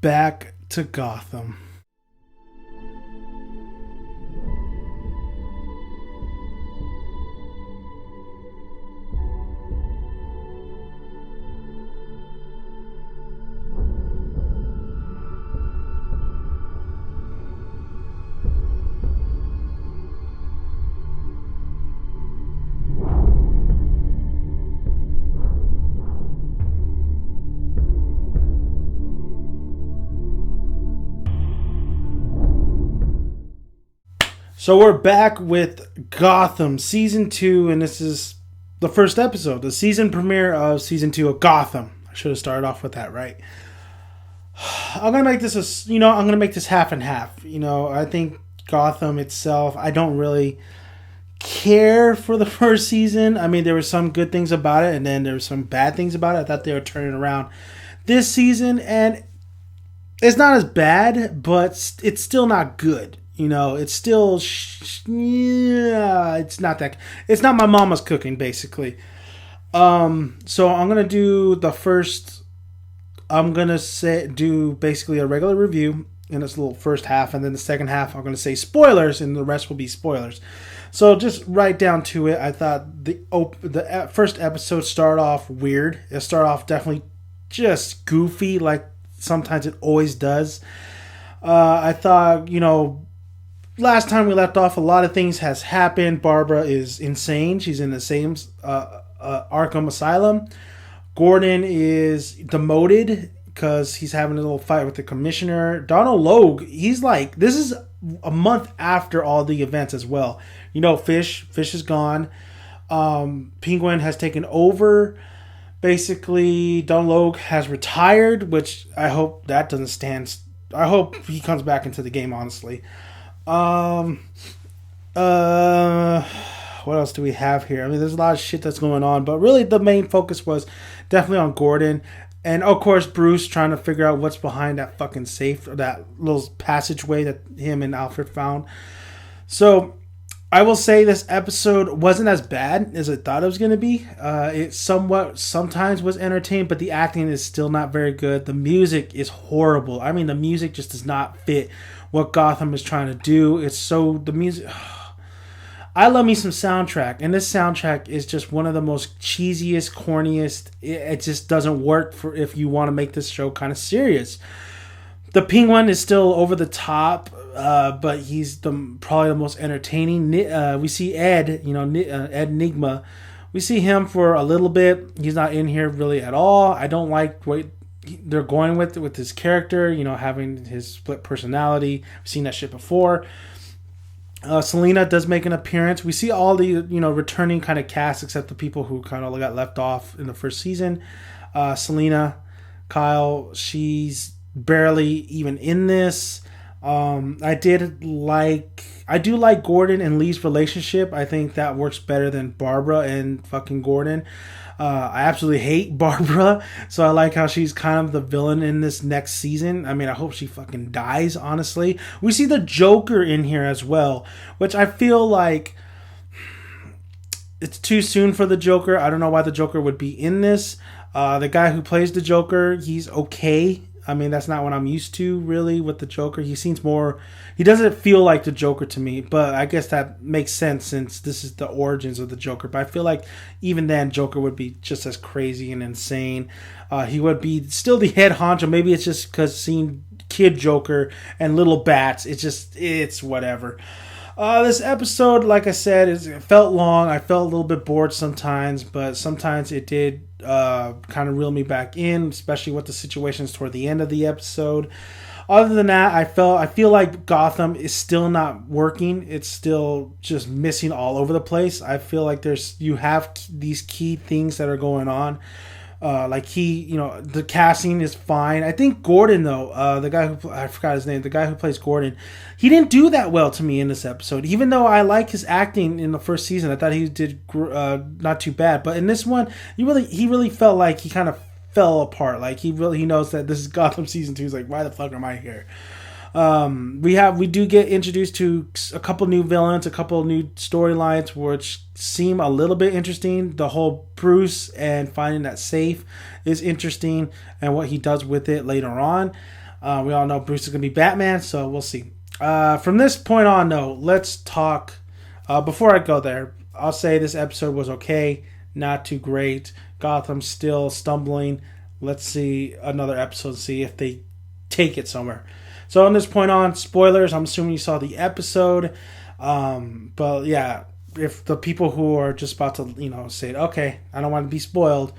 back to Gotham. So we're back with Gotham Season 2, and this is the first episode, the season premiere of Season 2 of Gotham. I should have started off with that, right? I'm going to make this, I'm going to make this half and half. I think Gotham itself, I don't really care for the first season. I mean, there were some good things about it, and then there were some bad things about it. I thought they were turning around this season, and it's not as bad, but it's still not good. It's still, it's not that, it's not my mama's cooking, basically. So I'm going to do the first, do basically a regular review in this little first half, and then the second half, I'm going to say spoilers, and the rest will be spoilers. So just right down to it, I thought the first episode started off weird. It started off definitely just goofy, like sometimes it always does. I thought, last time we left off, a lot of things has happened. Barbara is insane. She's in the same Arkham Asylum. Gordon is demoted because he's having a little fight with the commissioner. Donald Logue, he's like, this is a month after all the events as well. Fish is gone. Penguin has taken over. Basically, Donald Logue has retired, which I hope that doesn't stand. I hope he comes back into the game, honestly. What else do we have here? I mean, there's a lot of shit that's going on, but really the main focus was definitely on Gordon. And of course, Bruce trying to figure out what's behind that fucking safe, or that little passageway that him and Alfred found. So I will say this episode wasn't as bad as I thought it was going to be. It sometimes was entertaining, but the acting is still not very good. The music is horrible. I mean, the music just does not fit what Gotham is trying to do. The music. I love me some soundtrack, and this soundtrack is just one of the most cheesiest, corniest. It just doesn't work for if you want to make this show kind of serious. The Penguin is still over the top, but he's probably the most entertaining. We see Ed, Ed Nigma. We see him for a little bit. He's not in here really at all. I don't like what they're going with his character, having his split personality. I've seen that shit before. Selena does make an appearance. We see all the, returning kind of cast except the people who kind of got left off in the first season. Selena, Kyle, she's barely even in this. I do like Gordon and Lee's relationship. I think that works better than Barbara and fucking Gordon. I absolutely hate Barbara, so I like how she's kind of the villain in this next season. I mean, I hope she fucking dies, honestly. We see the Joker in here as well, which I feel like it's too soon for the Joker. I don't know why the Joker would be in this. The guy who plays the Joker, he's okay. I mean, that's not what I'm used to, really, with the Joker. He seems more... He doesn't feel like the Joker to me, but I guess that makes sense since this is the origins of the Joker. But I feel like even then, Joker would be just as crazy and insane. He would be still the head honcho. Maybe it's just because seeing Kid Joker and Little Bats, it's whatever. This episode, like I said, it felt long. I felt a little bit bored sometimes, but sometimes it did kind of reel me back in, especially with the situations toward the end of the episode. Other than that, I feel like Gotham is still not working. It's still just missing all over the place. I feel like you have these key things that are going on. The casting is fine. I think Gordon, though, the guy who, I forgot his name, the guy who plays Gordon, he didn't do that well to me in this episode. Even though I like his acting in the first season, I thought he did not too bad. But in this one, he really felt like he kind of fell apart. Like he knows that this is Gotham season 2. He's like, why the fuck am I here? We do get introduced to a couple new villains, a couple new storylines which seem a little bit interesting. The whole Bruce and finding that safe is interesting, and what he does with it later on. We all know Bruce is going to be Batman, so we'll see. From this point on, though, let's talk. Before I go there, I'll say this episode was okay, not too great. Gotham's still stumbling. Let's see another episode, see if they take it somewhere. So, on this point on, spoilers. I'm assuming you saw the episode. But yeah, if the people who are just about to, say, okay, I don't want to be spoiled,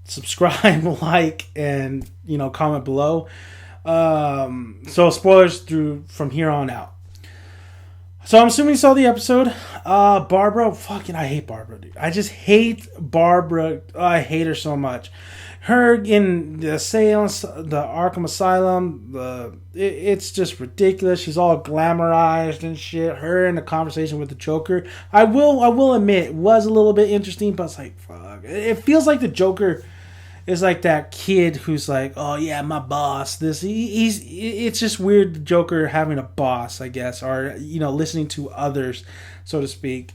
subscribe, like, and, comment below. So spoilers from here on out. So I'm assuming you saw the episode. Barbara, I hate Barbara, dude. I just hate Barbara. I hate her so much. Her in the Seance, the Arkham Asylum, it's just ridiculous. She's all glamorized and shit. Her in the conversation with the Joker, I will admit, it was a little bit interesting, but it's like, fuck. It feels like the Joker is like that kid who's like, oh yeah, my boss. It's just weird, the Joker having a boss, I guess, or listening to others, so to speak.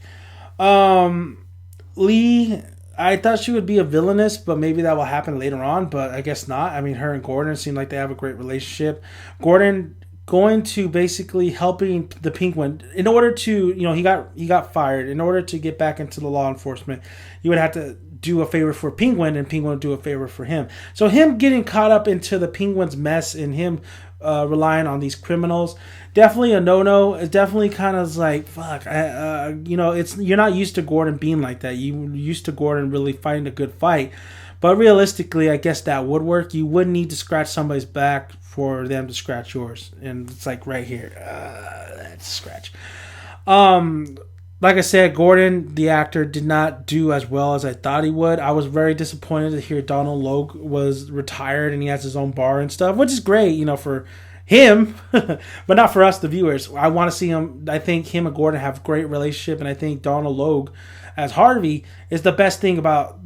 Lee, I thought she would be a villainess, but maybe that will happen later on, but I guess not. I mean, her and Gordon seem like they have a great relationship. Gordon going to basically helping the Penguin in order to, he got fired. In order to get back into the law enforcement, you would have to do a favor for Penguin, and Penguin would do a favor for him. So him getting caught up into the Penguin's mess and him relying on these criminals, definitely a no-no. It's definitely kind of like, fuck, you're not used to Gordon being like that. You're used to Gordon really fighting a good fight. But realistically, I guess that would work. You wouldn't need to scratch somebody's back for them to scratch yours. And it's like right here. That's a scratch. Like I said, Gordon, the actor, did not do as well as I thought he would. I was very disappointed to hear Donald Logue was retired and he has his own bar and stuff, which is great, for him, but not for us, the viewers. I want to see him. I think him and Gordon have a great relationship, and I think Donald Logue as Harvey is the best thing about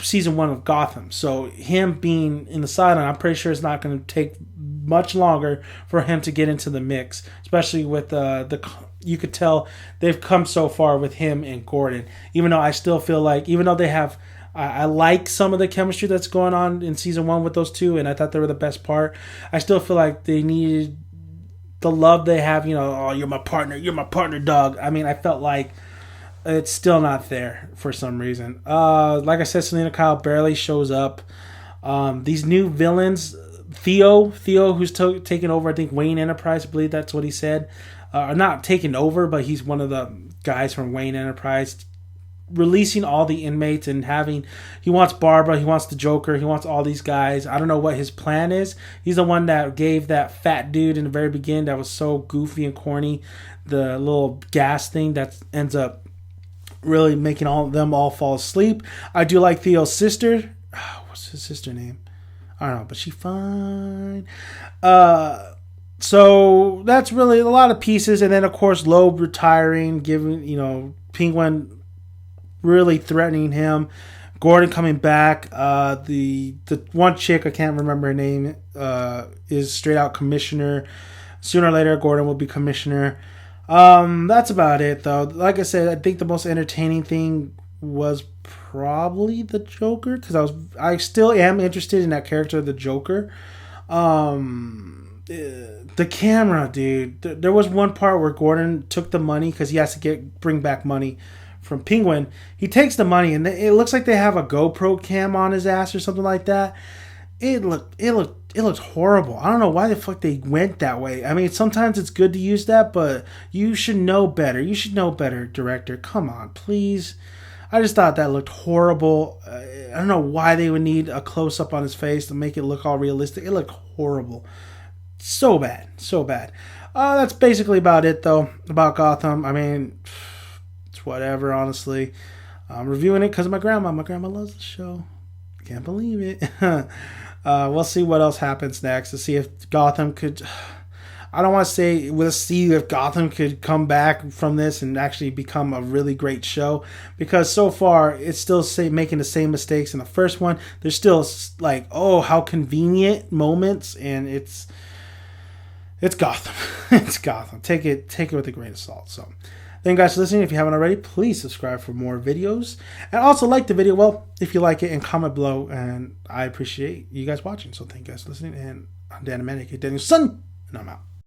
season 1 of Gotham. So him being in the sideline, I'm pretty sure it's not going to take much longer for him to get into the mix, especially with you could tell they've come so far with him and Gordon. Even though I still feel like, even though they have, I like some of the chemistry that's going on in season 1 with those two, and I thought they were the best part. I still feel like they needed the love they have. Oh, you're my partner, dog. I mean, I felt like it's still not there for some reason. Like I said, Selena Kyle barely shows up. These new villains, Theo, who's taken over, I think, Wayne Enterprise, I believe that's what he said. Not taken over, but he's one of the guys from Wayne Enterprise, releasing all the inmates and he wants Barbara, he wants the Joker, he wants all these guys. I don't know what his plan is. He's the one that gave that fat dude in the very beginning that was so goofy and corny the little gas thing that ends up really making all of them all fall asleep. I do like Theo's sister. What's his sister name? I don't know, but she's fine. So that's really a lot of pieces. And then, of course, Loeb retiring, giving, Penguin really threatening him. Gordon coming back. The one chick, I can't remember her name, is straight out commissioner. Sooner or later, Gordon will be commissioner. That's about it, though. Like I said, I think the most entertaining thing was probably the Joker, because I still am interested in that character, the Joker. The camera, dude. There was one part where Gordon took the money because he has to bring back money from Penguin. He takes the money and it looks like they have a GoPro cam on his ass or something like that. It looked horrible. I don't know why the fuck they went that way. I mean, sometimes it's good to use that, but you should know better. You should know better, director. Come on, please. I just thought that looked horrible. I don't know why they would need a close-up on his face to make it look all realistic. It looked horrible. So bad. That's basically about it, though, about Gotham. I mean, it's whatever, honestly. I'm reviewing it because of my grandma. My grandma loves the show. Can't believe it. We'll see what else happens next to see if Gotham could... I don't want to say we'll see if Gotham could come back from this and actually become a really great show, because so far it's still making the same mistakes in the first one. There's still like, oh, how convenient moments, and it's Gotham. It's Gotham. Take it with a grain of salt. So Thank you guys for listening. If you haven't already, please subscribe for more videos. And also like the video, well, if you like it, and comment below. And I appreciate you guys watching. So thank you guys for listening. And I'm Dan Domenic, Daniel's son, and I'm out.